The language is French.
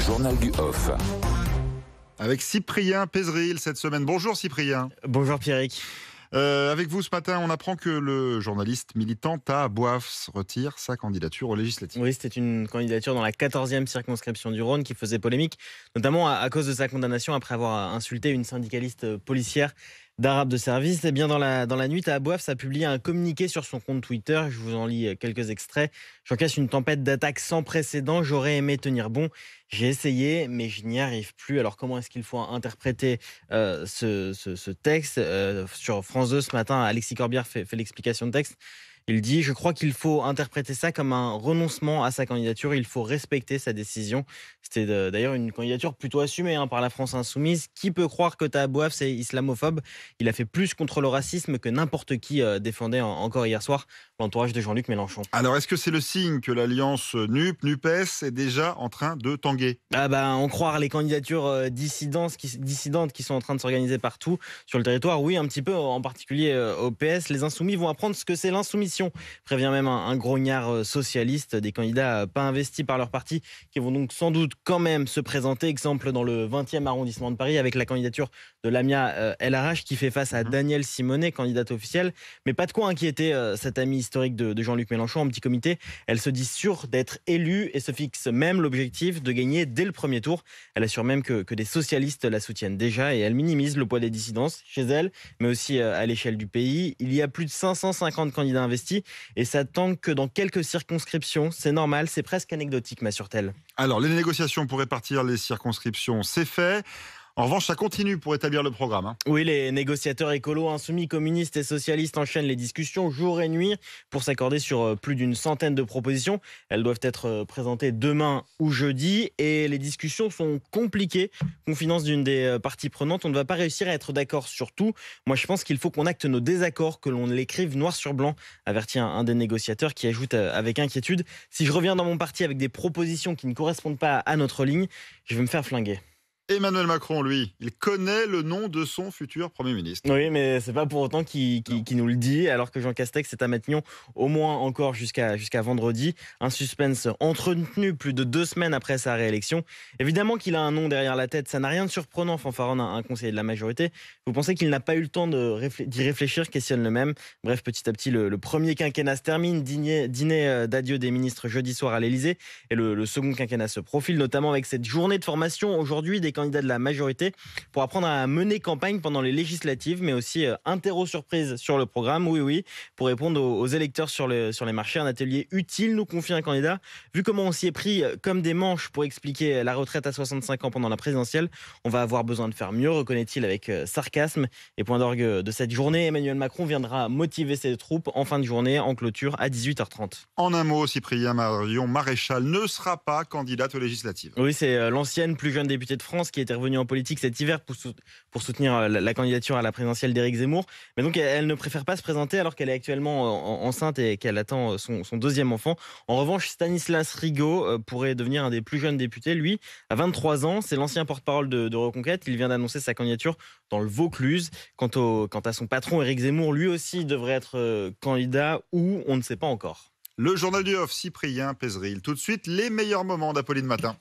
journal du Off. Avec Cyprien Pézeril cette semaine. Bonjour Cyprien. Bonjour Pierrick. Avec vous ce matin, on apprend que le journaliste militant à Boif retire sa candidature aux législatives. Oui, c'était une candidature dans la 14e circonscription du Rhône qui faisait polémique, notamment à cause de sa condamnation après avoir insulté une syndicaliste policière d'arabe de service. Et bien dans la nuit, à Boif a publié un communiqué sur son compte Twitter. Je vous en lis quelques extraits. J'encaisse une tempête d'attaques sans précédent. J'aurais aimé tenir bon. J'ai essayé, mais je n'y arrive plus. Alors comment est-ce qu'il faut interpréter ce texte sur France 2 ce matin, Alexis Corbière fait l'explication de texte. Il dit « Je crois qu'il faut interpréter ça comme un renoncement à sa candidature. Il faut respecter sa décision. » C'était d'ailleurs une candidature plutôt assumée par la France insoumise. Qui peut croire que Tahabouaf, c'est islamophobe? Il a fait plus contre le racisme que n'importe qui défendait encore hier soir l'entourage de Jean-Luc Mélenchon. Alors, est-ce que c'est le signe que l'alliance NUP-NUPES est déjà en train de tanguer? En croire les candidatures dissidentes qui sont en train de s'organiser partout sur le territoire, oui, un petit peu, en particulier au PS. Les insoumis vont apprendre ce que c'est l'insoumission, prévient même un grognard socialiste. Des candidats pas investis par leur parti qui vont donc sans doute quand même se présenter. Exemple dans le 20e arrondissement de Paris avec la candidature de Lamia El Arach qui fait face à Danielle Simonet, candidate officielle. Mais pas de quoi inquiéter cette amie historique de Jean-Luc Mélenchon en petit comité. Elle se dit sûre d'être élue et se fixe même l'objectif de gagner dès le premier tour. Elle assure même que des socialistes la soutiennent déjà et elle minimise le poids des dissidences chez elle, mais aussi à l'échelle du pays. Il y a plus de 550 candidats investis et ça tangue que dans quelques circonscriptions. C'est normal, c'est presque anecdotique, m'assure-t-elle. Alors, les négociations pour répartir les circonscriptions, c'est fait. En revanche, ça continue pour établir le programme. Oui, les négociateurs écolos, insoumis, communistes et socialistes enchaînent les discussions jour et nuit pour s'accorder sur plus d'une centaine de propositions. Elles doivent être présentées demain ou jeudi et les discussions sont compliquées. Confidence d'une des parties prenantes, on ne va pas réussir à être d'accord sur tout. Moi, je pense qu'il faut qu'on acte nos désaccords, que l'on l'écrive noir sur blanc, avertit un des négociateurs qui ajoute avec inquiétude: si je reviens dans mon parti avec des propositions qui ne correspondent pas à notre ligne, je vais me faire flinguer. Emmanuel Macron, lui, il connaît le nom de son futur Premier ministre. Oui, mais c'est pas pour autant qu'il nous le dit, alors que Jean Castex est à Matignon au moins encore jusqu'à vendredi. Un suspense entretenu plus de 2 semaines après sa réélection. Évidemment qu'il a un nom derrière la tête, ça n'a rien de surprenant, fanfaronne un conseiller de la majorité. Vous pensez qu'il n'a pas eu le temps d'y réfléchir, questionne le même. Bref, petit à petit, le premier quinquennat se termine, dîner d'adieu des ministres jeudi soir à l'Elysée, et le second quinquennat se profile, notamment avec cette journée de formation aujourd'hui des candidats de la majorité pour apprendre à mener campagne pendant les législatives, mais aussi interro surprise sur le programme. Oui, pour répondre aux électeurs sur les marchés, un atelier utile, nous confie un candidat. Vu comment on s'y est pris comme des manches pour expliquer la retraite à 65 ans pendant la présidentielle, on va avoir besoin de faire mieux, reconnaît-il avec sarcasme. Et point d'orgue de cette journée, Emmanuel Macron viendra motiver ses troupes en fin de journée, en clôture à 18h30. En un mot, Cyprien, Marion Maréchal ne sera pas candidate aux législatives. Oui, c'est l'ancienne plus jeune députée de France qui était revenue en politique cet hiver pour soutenir la candidature à la présidentielle d'Éric Zemmour. Mais donc, elle ne préfère pas se présenter alors qu'elle est actuellement enceinte et qu'elle attend son deuxième enfant. En revanche, Stanislas Rigaud pourrait devenir un des plus jeunes députés. Lui, à 23 ans, c'est l'ancien porte-parole de Reconquête. Il vient d'annoncer sa candidature dans le Vaucluse. Quant à son patron, Éric Zemmour, lui aussi devrait être candidat ou on ne sait pas encore. Le journal du Off, Cyprien Pézeril. Tout de suite, les meilleurs moments d'Apolline Matin.